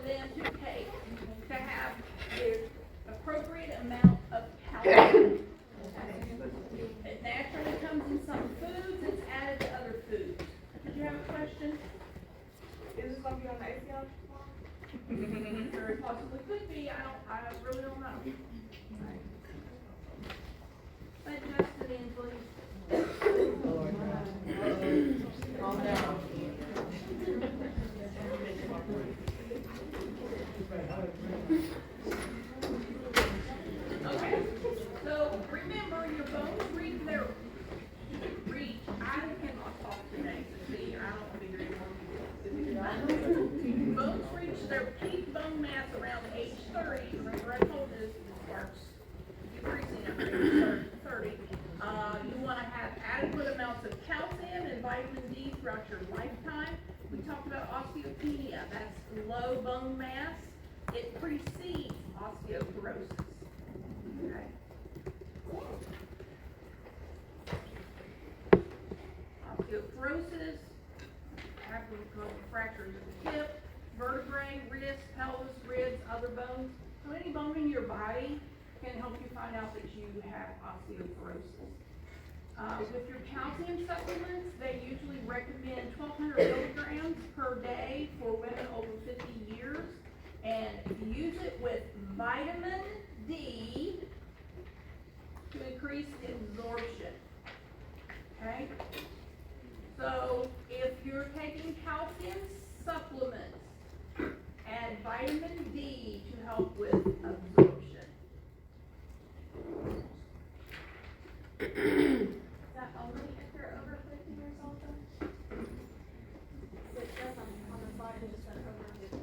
them to take to have the appropriate amount of calcium. It naturally comes in some foods, it's added to other foods. Did you have a question? Is this gonna be on the ACL? Very possibly could be, I really don't know. Let Justin in, please. Calm down. Okay, so remember your bones reach I cannot talk today, so see, I don't want to be doing more. Bones reach their peak bone mass around age 30. Remember I told you this starts decreasing after age 30. You want to have adequate amounts of calcium and vitamin D throughout your lifetime. We talked about osteopenia, that's low bone mass. It precedes osteoporosis. Okay. Osteoporosis, fractures of the hip, vertebrae, wrist, pelvis, ribs, other bones. So any bone in your body can help you find out that you have osteoporosis. With your calcium supplements, they usually recommend 1,200 milligrams per day for women over 50 years. And use it with vitamin D to increase absorption. Okay? So if you're taking calcium supplements, add vitamin D to help with absorption. Is that only if they're over 50 years old though? It says on the slide it just said over 50.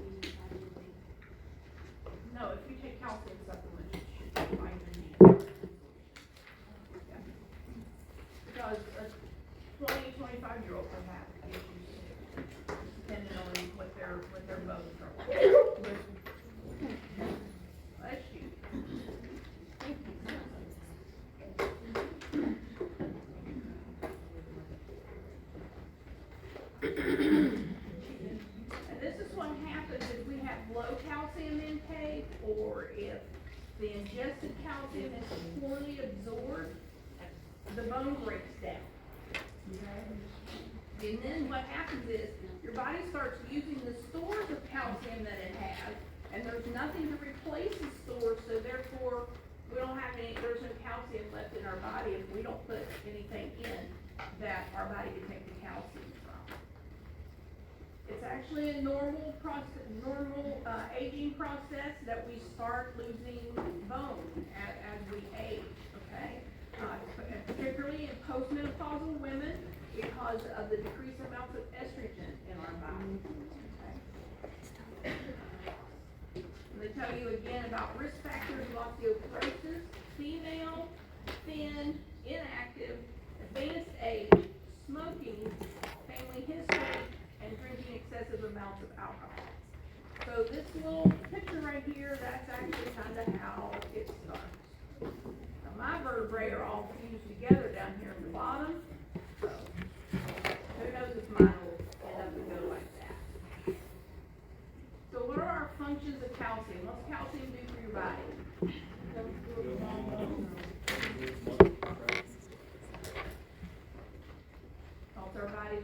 No, if you take calcium supplements, you should take vitamin D. Yeah. Because a 20, 25-year-old can have issues depending on what their bones are like. Bless you. And this is what happens if we have low calcium intake or if the ingested calcium is poorly absorbed, the bone breaks down. Okay? And then what happens is your body starts using the stores of calcium that it has, and there's nothing to replace the stores, so therefore we don't have there's no calcium left in our body if we don't put anything in that our body can take the calcium from. It's actually a normal process, aging process that we start losing bone as we age, okay? Particularly in postmenopausal women because of the decreased amounts of estrogen in our body. Okay? They tell you again about risk factors of osteoporosis: female, thin, inactive, advanced age, smoking, family history, and drinking excessive amounts of alcohol. So this little picture right here, that's actually kind of how it starts. Now my vertebrae are all fused together down here at the bottom, so who knows if mine will end up and go like that. So what are our functions of calcium? What's calcium do for your body? Helps our body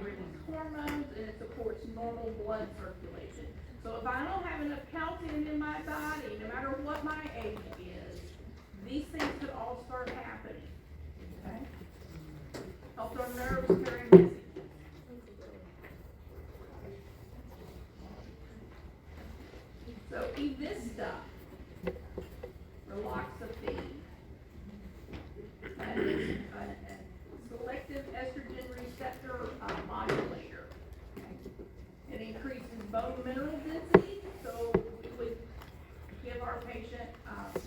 release hormones, and it supports normal blood circulation. So if I don't have enough calcium in my body, no matter what my age is, these things could all start happening. Okay? Helps our nerves carry messages. So eat this stuff. Raloxifene. That is a selective estrogen receptor modulator. It increases bone mineral density, so we would give our patient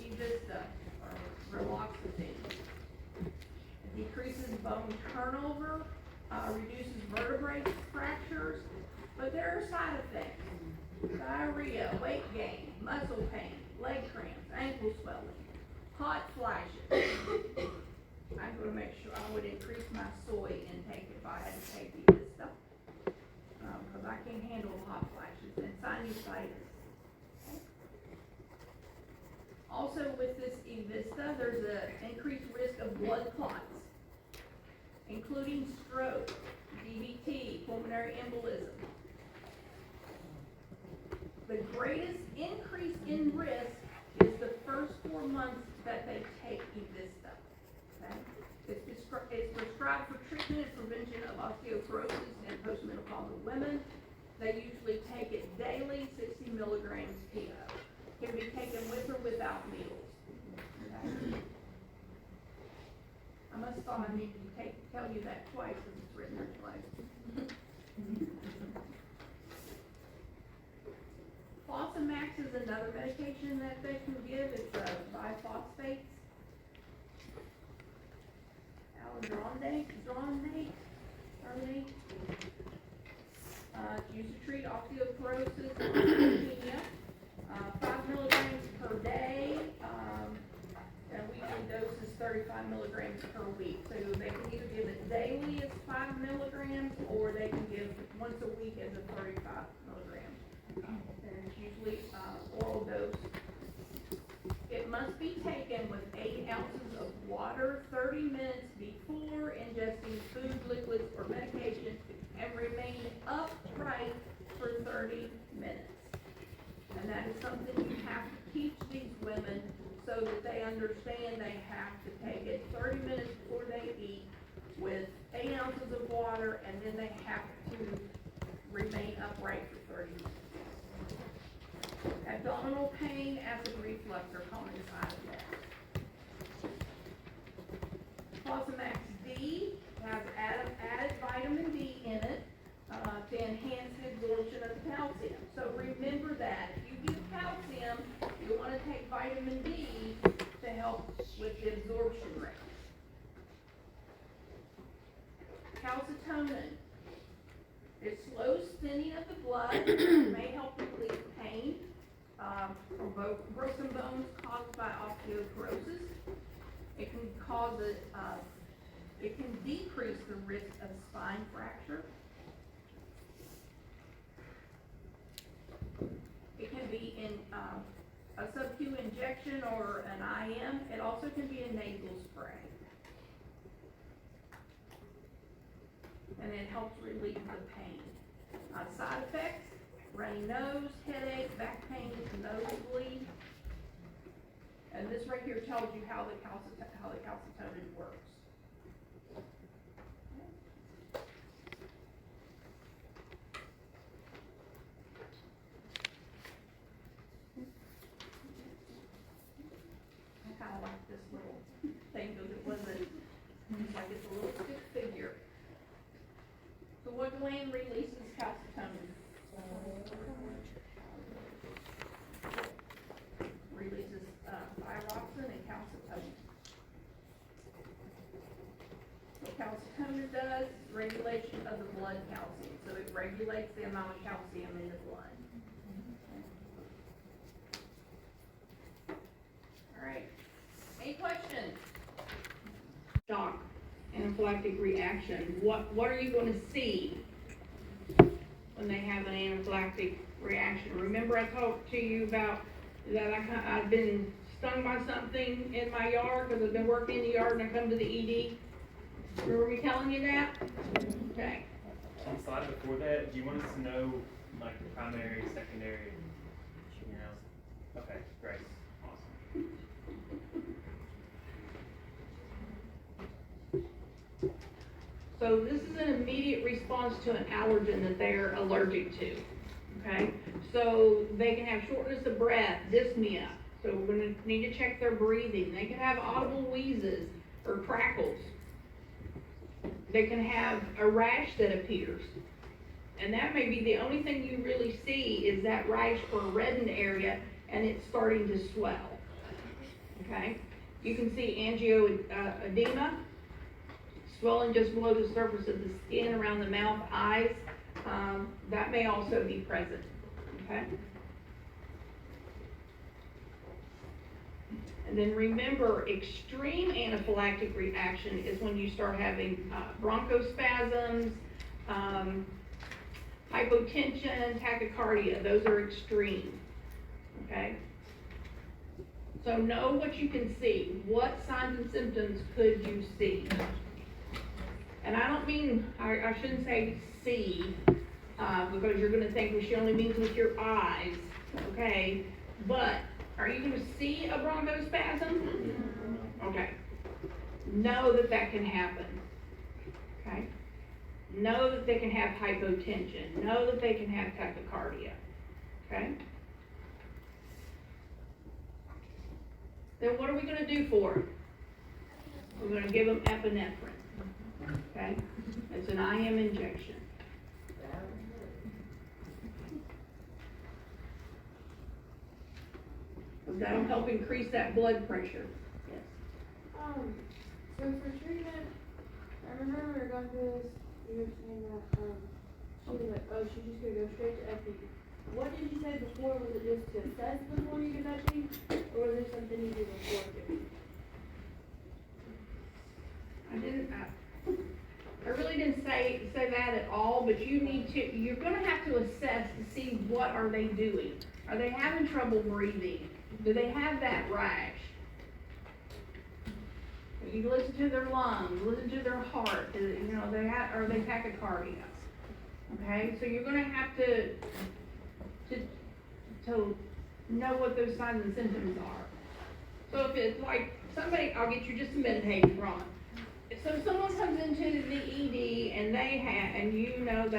Evista or raloxifene. It decreases bone turnover, reduces vertebrae fractures, but there are side effects. Diarrhea, weight gain, muscle pain, leg cramps, ankle swelling, hot flashes. I'm going to make sure I would increase my soy intake if I had to take this stuff. because I can't handle hot flashes, and sinusitis. Also with this Evista, there's an increased risk of blood clots, including stroke, DVT, pulmonary embolism. The greatest increase in risk is the first 4 months that they take Evista. Okay? It's prescribed for treatment and prevention of osteoporosis in postmenopausal women. They usually take it daily, 60 milligrams PO. Can be taken with or without meals. Okay? I must thought I needed to tell you that twice because it's written there twice. Fosamax is another medication that they can give. It's biphosphates. Alendronate. It's used to treat osteoporosis and osteopenia. 5 milligrams per day. And weekly dose is 35 milligrams per week. So they can either give it daily as 5 milligrams, or they can give once a week as a 35 milligrams. And it's usually oral dose. It must be taken with 8 ounces of water 30 minutes before ingesting food, liquids, or medication, and remain upright for 30 minutes. And that is something you have to teach these women so that they understand they have to take it 30 minutes before they eat with 8 ounces of water, and then they have to remain upright for 30 minutes. Abdominal pain, acid reflux are common side effects. Fosamax D has added vitamin D in it to enhance the absorption of the calcium. So remember that if you give calcium, you want to take vitamin D to help with the absorption rate. Calcitonin. It slows thinning of the blood, may help relieve pain from broken bones caused by osteoporosis. It can it can decrease the risk of spine fracture. It can be in a sub-Q injection or an IM. It also can be a nasal spray. And it helps relieve the pain. Side effects: runny nose, headache, back pain, nosebleed. And this right here tells you how the calcitonin works. I kind of like this little thing because it wasn't, it's like it's a little stick figure. So what gland releases calcitonin? Releases thyroxine and calcitonin. What calcitonin does is regulation of the blood calcium. So it regulates the amount of calcium in the blood. All right. Any questions? Shock, anaphylactic reaction. What are you going to see when they have an anaphylactic reaction? Remember I talked to you about that I've been stung by something in my yard because I've been working in the yard and I come to the ED. Remember me telling you that? Okay. On the slide before that, do you want us to know like the primary, secondary, you know? Okay, great, awesome. So this is an immediate response to an allergen that they're allergic to, okay? So they can have shortness of breath, dyspnea, so we're gonna need to check their breathing. They can have audible wheezes or crackles. They can have a rash that appears. And that may be the only thing you really see is that rash or reddened area, and it's starting to swell, okay? You can see angioedema, swelling just below the surface of the skin around the mouth, eyes. That may also be present, okay? And then remember, extreme anaphylactic reaction is when you start having bronchospasms, Hypotension, tachycardia, those are extreme, okay? So know what you can see. What signs and symptoms could you see? And I don't mean, I shouldn't say see, because you're gonna think, well, she only means with your eyes, okay? But, are you gonna see a bronchospasm? Okay. Know that that can happen, okay? Know that they can have hypotension. Know that they can have tachycardia, okay? Then what are we gonna do for them? We're gonna give them epinephrine, okay? It's an IM injection. That'll help increase that blood pressure. Yes. So for treatment, I remember when we were going through this, you were saying that, she was like, oh, she's just gonna go straight to epi. What did you say before? Was it just to assess before you give epi? Or was there something you did before giving? I really didn't say that at all, but you're gonna have to assess to see what are they doing. Are they having trouble breathing? Do they have that rash? You listen to their lungs, listen to their heart, are they tachycardia? Okay, so you're gonna have to know what those signs and symptoms are. So if it's like somebody, I'll get you just a minute, Hayden, Ron. So if someone comes into the ED and they have, angioedema,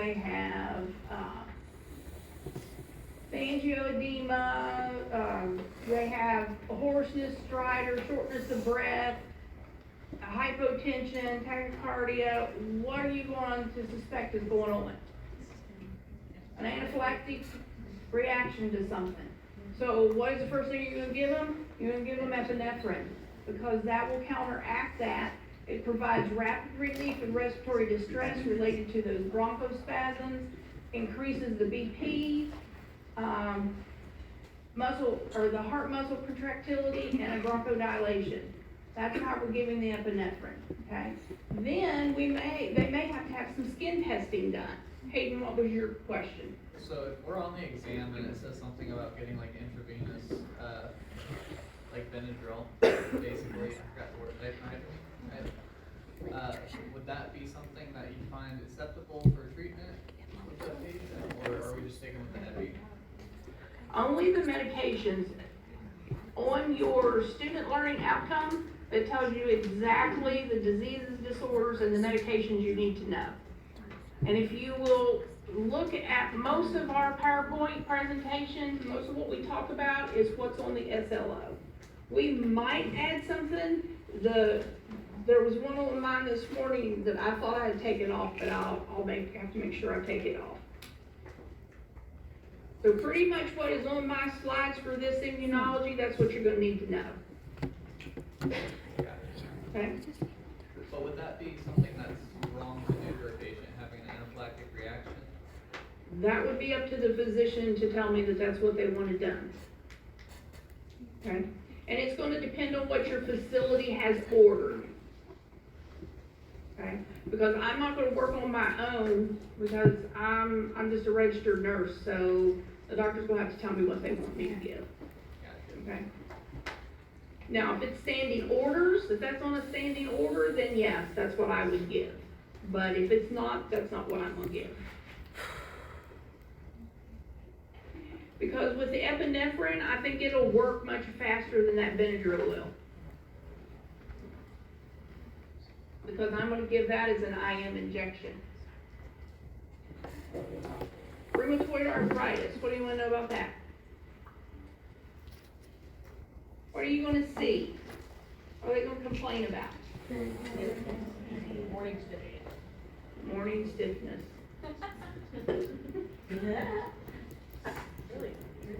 they have hoarseness, stridor, shortness of breath, hypotension, tachycardia, what are you going to suspect is going on? An anaphylactic reaction to something. So what is the first thing you're gonna give them? You're gonna give them epinephrine, because that will counteract that. It provides rapid relief and respiratory distress related to those bronchospasms, increases the BP, the heart muscle contractility, and a bronchodilation. That's how we're giving the epinephrine, okay? Then they may have to have some skin testing done. Hayden, what was your question? So if we're on the exam and it says something about getting like intravenous, like Benadryl, basically, I forgot the word, right? Would that be something that you find acceptable for treatment with the patient, or are we just sticking with the epi? Only the medications on your student learning outcome that tells you exactly the diseases, disorders, and the medications you need to know. And if you will look at most of our PowerPoint presentations, most of what we talk about is what's on the SLO. We might add something. There was one on mine this morning that I thought I had taken off, but I'll have to make sure I take it off. So pretty much what is on my slides for this immunology, that's what you're gonna need to know. Okay? But would that be something that's wrong to do for a patient having an anaphylactic reaction? That would be up to the physician to tell me that that's what they wanted done. Okay? And it's gonna depend on what your facility has ordered. Okay? Because I'm not gonna work on my own, because I'm just a registered nurse, so the doctor's gonna have to tell me what they want me to give. Gotcha. Okay? Now, if it's standing orders, if that's on a standing order, then yes, that's what I would give. But if it's not, that's not what I'm gonna give. Because with the epinephrine, I think it'll work much faster than that Benadryl will. Because I'm gonna give that as an IM injection. Rheumatoid arthritis, what do you wanna know about that? What are you gonna see? What are they gonna complain about? Morning stiffness. Morning stiffness.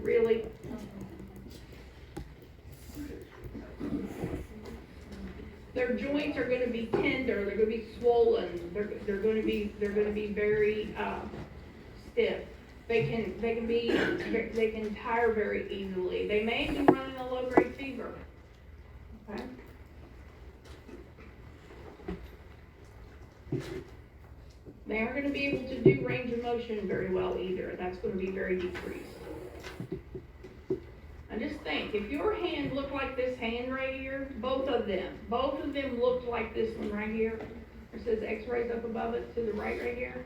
Really? Their joints are gonna be tender, they're gonna be swollen, they're gonna be very, stiff. They can tire very easily. They may be running a low-grade fever. Okay? They aren't gonna be able to do range of motion very well either, that's gonna be very decreased. And just think, if your hand looked like this hand right here, both of them looked like this one right here. It says X-rays up above it to the right here.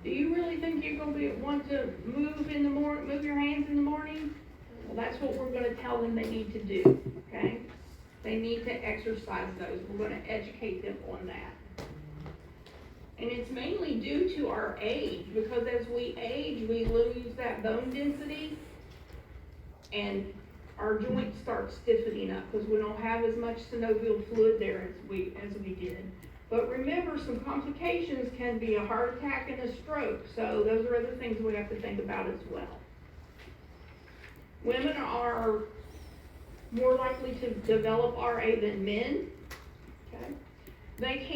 Do you really think you're gonna want to move in the move your hands in the morning? Well, that's what we're gonna tell them they need to do, okay? They need to exercise those, we're gonna educate them on that. And it's mainly due to our age, because as we age, we lose that bone density, and our joints start stiffening up, because we don't have as much synovial fluid there as we did. But remember, some complications can be a heart attack and a stroke, so those are other things we have to think about as well. Women are more likely to develop RA than men, okay? It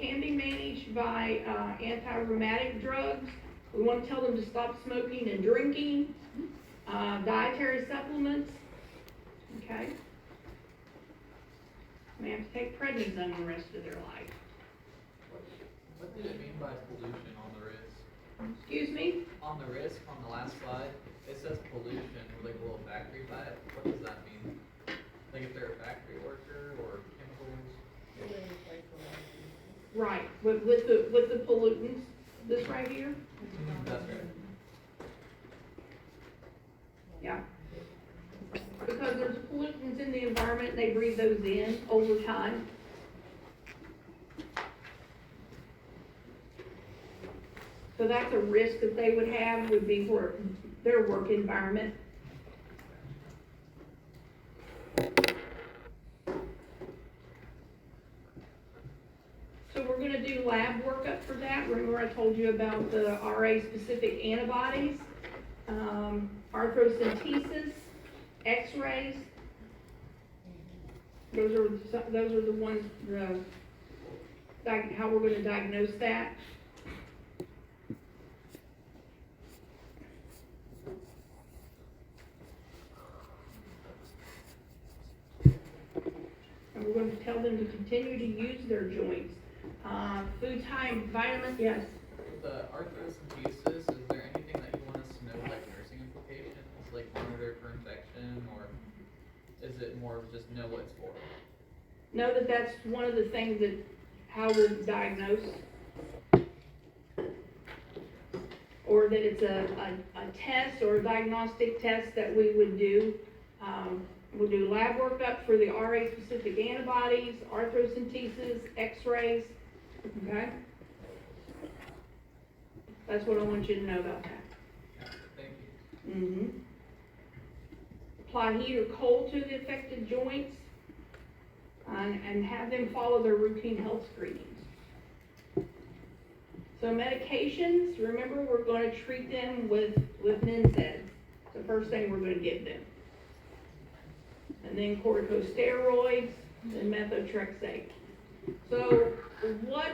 can be managed by anti-rheumatic drugs. We want to tell them to stop smoking and drinking, dietary supplements, okay? They have to take prednisone the rest of their life. What did it mean by pollution on the wrist? Excuse me? On the wrist, on the last slide, it says pollution with like a little factory by it. What does that mean? Like if they're a factory worker or chemicals? Right, with the pollutants, this right here, That's right. yeah. Because there's pollutants in the environment, they breathe those in over time. So that's a risk that they would have, would be for their work environment. So we're gonna do lab workup for that. Remember I told you about the RA-specific antibodies, arthrocentesis, X-rays. Those are the ones, how we're gonna diagnose that. And we're going to tell them to continue to use their joints. Food time, vitamin, yes. The arthrocentesis, is there anything that you want us to know, like nursing implications, like monitor for infection, or is it more of just know what it's for? Know that that's one of the things that, how we'll diagnose. Or that it's a test or a diagnostic test that we would do. We'll do lab workup for the RA-specific antibodies, arthrocentesis, X-rays, okay? That's what I want you to know about that. Yeah, thank you. Apply heat or cold to the affected joints, and have them follow their routine health screenings. So medications, remember we're going to treat them with NSAIDs. It's the first thing we're going to give them. And then corticosteroids, then methotrexate. So what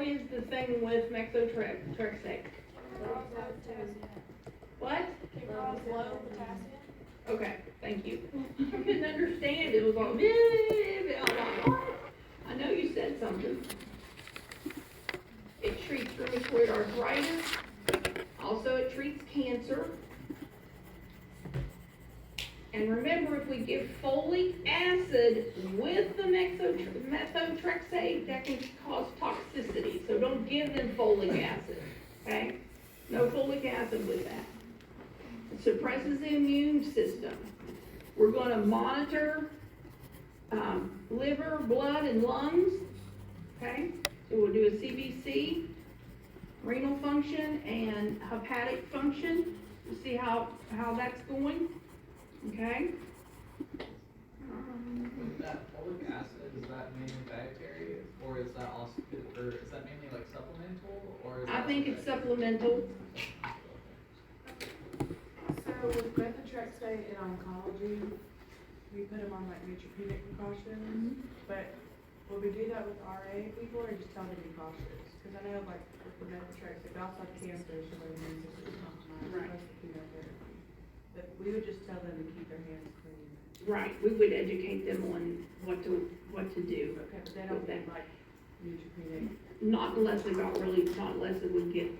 is the thing with methotrexate? What? Low potassium. Okay, thank you. I couldn't understand, it was all, what? I know you said something. It treats rheumatoid arthritis, also it treats cancer. And remember, if we give folic acid with the methotrexate, that can cause toxicity, so don't give them folic acid, okay? No folic acid with that. It suppresses the immune system. We're gonna monitor liver, blood, and lungs, okay? So we'll do a CBC, renal function, and hepatic function, to see how that's going, okay? With that folic acid, is that mainly dietary, or is that also, or is that mainly like supplemental, or is I that think also it's dietary? supplemental. So with methotrexate in oncology, we put them on like neutropenic precautions, but will we do that with RA people or just tell them to be cautious? Cause I know like with the methotrexate, they also have cancer, so their immune system is compromised, Right. most of chemotherapy. But we would just tell them to keep their hands clean. Right, we would educate them on what to do. Okay, but they don't need like neutropenic not unless it would get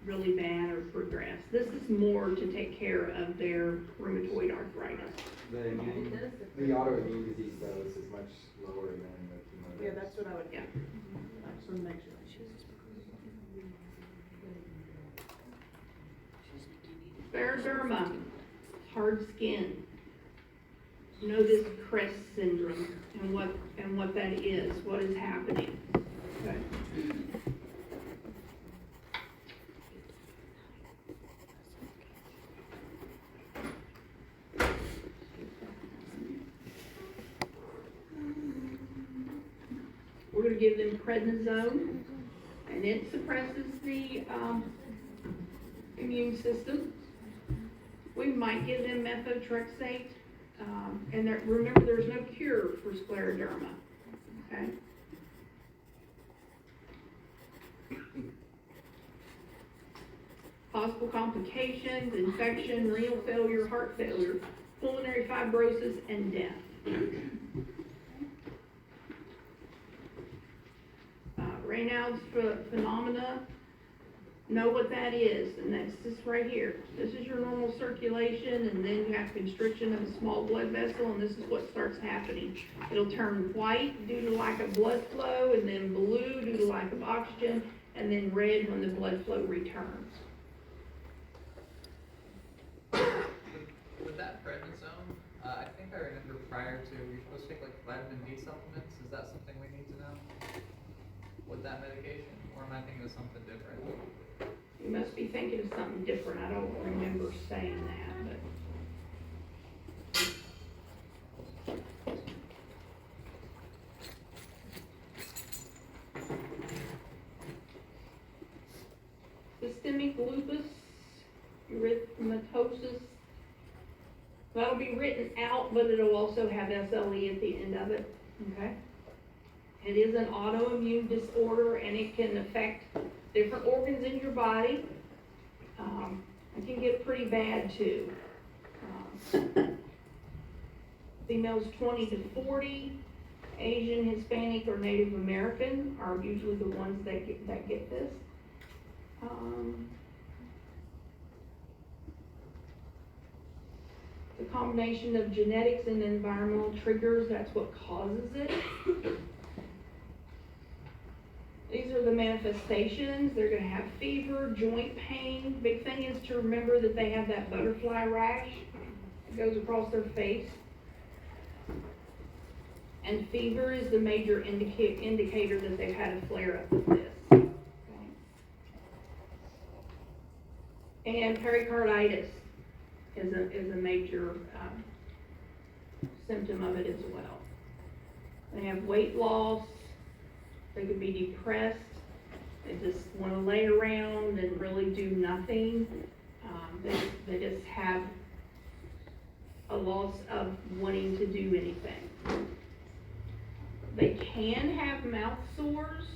really bad or progress. This is more to take care of their rheumatoid arthritis. The autoimmune disease though is much lower than the chemo. Yeah, that's what I would. Yeah. I just wanna make sure. Scleroderma, hard skin. You know this Crest syndrome and what that is, what is happening. Okay. We're gonna give them prednisone, and it suppresses the, immune system. We might give them methotrexate, and remember, there's no cure for scleroderma, okay? Possible complications, infection, renal failure, heart failure, pulmonary fibrosis, and death. Raynaud's phenomena, know what that is, and that's this right here. This is your normal circulation, and then you have constriction of a small blood vessel, and this is what starts happening. It'll turn white due to lack of blood flow, and then blue due to lack of oxygen, and then red when the blood flow returns. With that prednisone, I think I remember prior to, you're supposed to take like vitamin D supplements, is that something we need to know? With that medication, or am I thinking of something different? You must be thinking of something different, I don't remember saying that, but. Systemic lupus erythematosus, that'll be written out, but it'll also have SLE at the end of it, okay? It is an autoimmune disorder, and it can affect different organs in your body. It can get pretty bad too. Females 20 to 40, Asian, Hispanic, or Native American are usually the ones that get this. The combination of genetics and environmental triggers, that's what causes it. These are the manifestations. They're gonna have fever, joint pain. Big thing is to remember that they have that butterfly rash that goes across their face. And fever is the major indicator that they've had a flare-up of this. Okay. And pericarditis is a major symptom of it as well. They have weight loss. They could be depressed, they just want to lay around and really do nothing. They just have a loss of wanting to do anything. They can have mouth sores.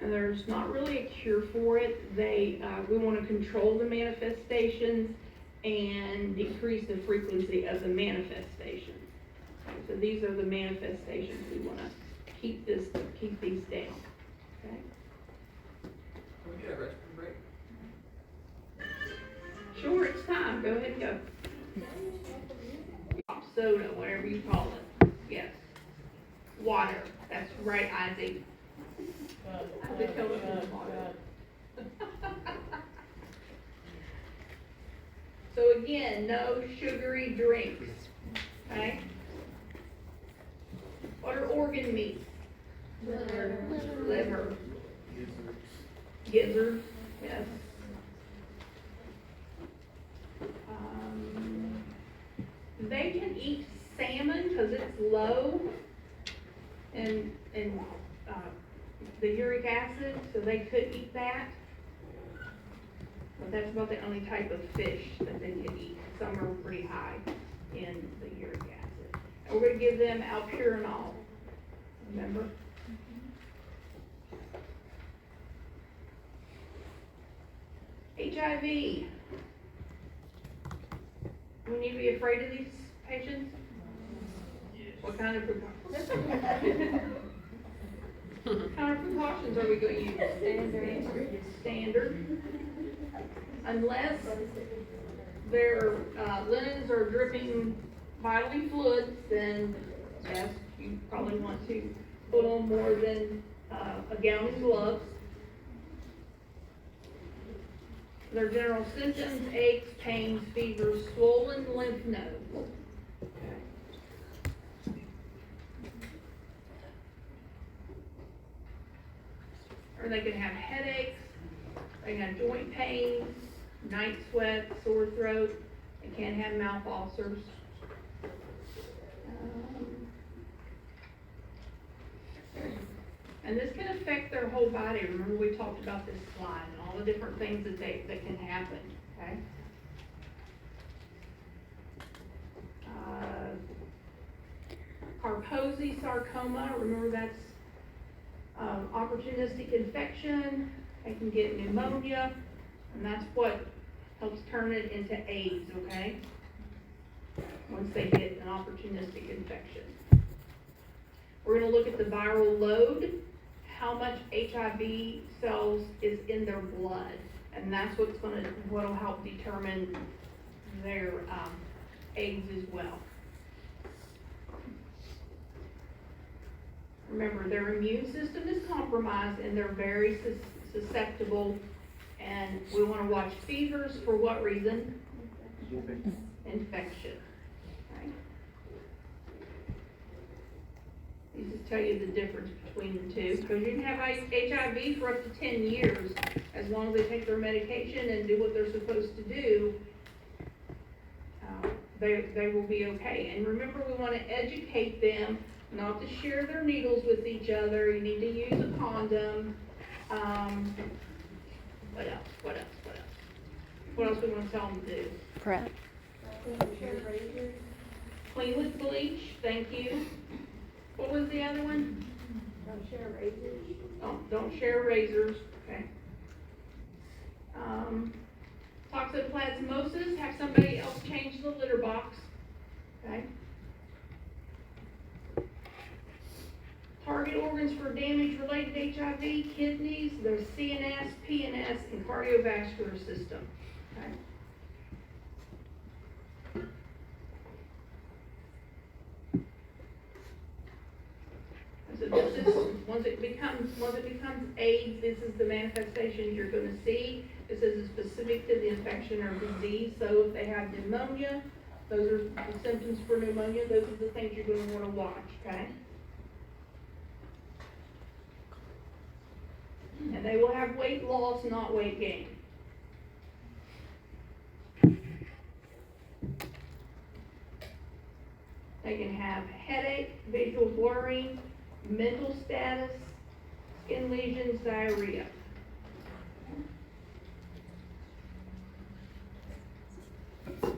And there's not really a cure for it. We want to control the manifestations and decrease the frequency of the manifestations. So these are the manifestations. We want to keep these down. Okay. Can we get a restroom break? Sure, it's time. Go ahead and go. Soda, whatever you call it. Yes. Water. That's right, Isaac. I've been told it's water. So again, no sugary drinks, okay? What are organ meats? Liver. Gizzard, yes. They can eat salmon because it's low in the uric acid, so they could eat that. But that's about the only type of fish that they can eat. Some are pretty high in the uric acid. And we're gonna give them alpurinol, remember? HIV. we need to be afraid of these patients? What kind of precautions? What kind of precautions are we going to use? Standard. Unless their linens are dripping bodily fluids, then yes, you probably want to put on more than a gown and gloves. Their general symptoms: aches, pains, fevers, swollen lymph nodes. Or they can have headaches, they can have joint pains, night sweats, sore throat, they can have mouth ulcers. And this can affect their whole body. Remember, we talked about this slide and all the different things that can happen, okay? Kaposi sarcoma, remember that's opportunistic infection. They can get pneumonia, and that's what helps turn it into AIDS, okay? Once they get an opportunistic infection. We're gonna look at the viral load, how much HIV cells is in their blood, and that's what'll help determine their AIDS as well. Remember, their immune system is compromised and they're very susceptible, and we want to watch fevers for what reason? Infection. Right? These just tell you the difference between the two, because you can have HIV for up to 10 years as long as they take their medication and do what they're supposed to do. They will be okay. And remember, we want to educate them not to share their needles with each other. You need to use a condom. What else? What else we want to tell them to do? Prep. Clean with bleach, thank you. What was the other one? Don't share razors. Don't share razors, okay. Toxoplasmosis, have somebody else change the litter box, okay. Target organs for damage related to HIV: kidneys, there's CNS, PNS, and cardiovascular system, okay. So this is, once it becomes AIDS, this is the manifestation you're gonna see. This is specific to the infection or disease. So if they have pneumonia, those are the symptoms for pneumonia. Those are the things you're gonna wanna watch, okay? And they will have weight loss, not weight gain. They can have headache, visual blurring, mental status, skin lesions, diarrhea.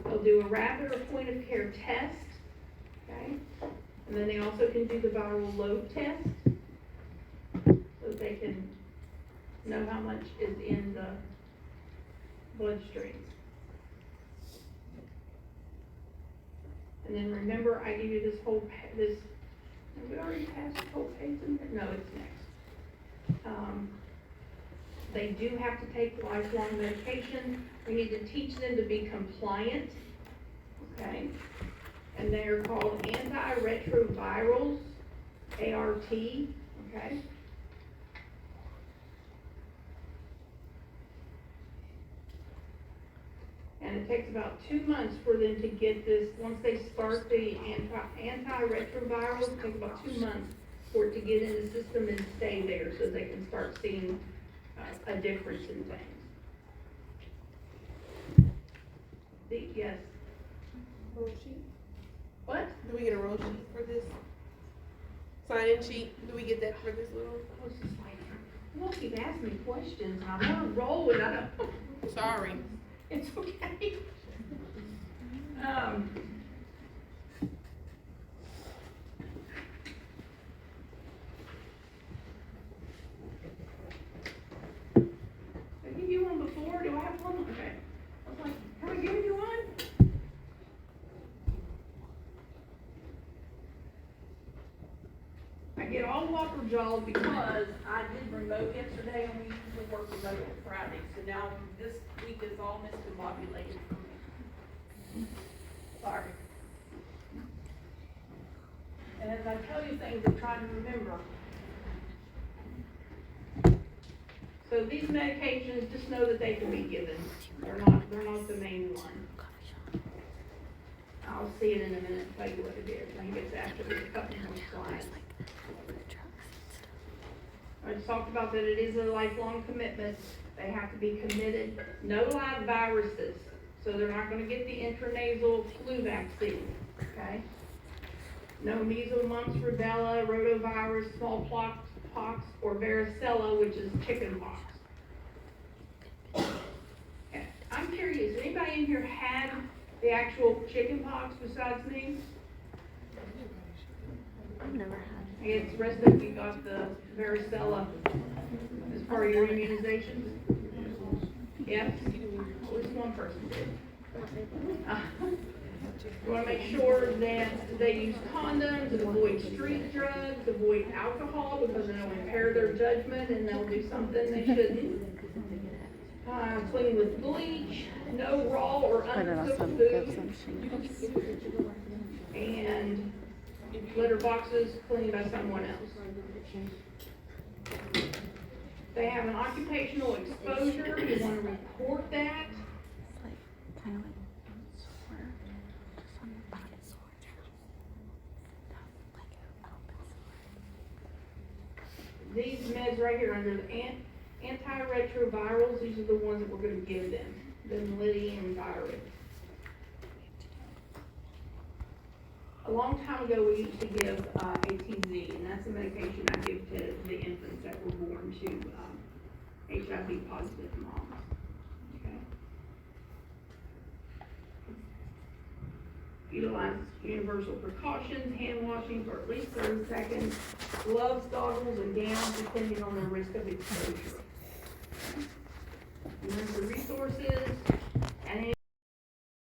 They'll do a rapid or point of care test, okay? And then they also can do the viral load test, so they can know how much is in the bloodstream. And then remember, I give you this whole, have we already passed the whole page in there? No, it's next. They do have to take lifelong medication. We need to teach them to be compliant, okay? And they're called antiretrovirals, ART, okay? And it takes about 2 months for them to get this. Once they start the antiretrovirals, it takes about 2 months for it to get in the system and stay there, so they can start seeing a difference in things. Yes. Roll sheet? What? Do we get a roll sheet for this? Sign-in sheet, do we get that for this little? I was just like, you all keep asking me questions, and I'm on a roll, and I don't. Sorry. It's okay. I give you one before, do I have one? Okay. I was like, have I given you one? get all Whopper Jaws because I did remote yesterday and we usually work remote on Friday, so now this week is all miscombobulated for me. Sorry. And as I tell you things, I'm trying to remember. So these medications, just know that they can be given. They're not the main one. I'll see it in a minute, tell you what it is. I think it's after the couple more slides. I just talked about that it is a lifelong commitment. They have to be committed. No live viruses, so they're not gonna get the intranasal flu vaccine, okay? No measles, mumps, rubella, rotavirus, smallpox, or varicella, which is chickenpox. Okay, I'm curious, anybody in here had the actual chickenpox besides me? I've never had. I guess the rest of you got the varicella as part of your immunizations? Yes? At least one person did. You wanna make sure that they use condoms, and avoid street drugs, avoid alcohol, because it'll impair their judgment and they'll do something they shouldn't. Clean with bleach, no raw or uncooked food, and litter boxes cleaned by someone else. They have an occupational exposure, you wanna report that. It's like, kind of like sore, just on the body sore. Like an open sore. These meds right here under the antiretrovirals, these are the ones that we're gonna give them, Vimlidy and Virid. A long time ago, we used to give ATZ, and that's the medication I give to the infants that were born to HIV positive moms. Okay. Utilize universal precautions, hand washing for at least 30 seconds, gloves, goggles, and gowns depending on the risk of exposure. Remember resources, and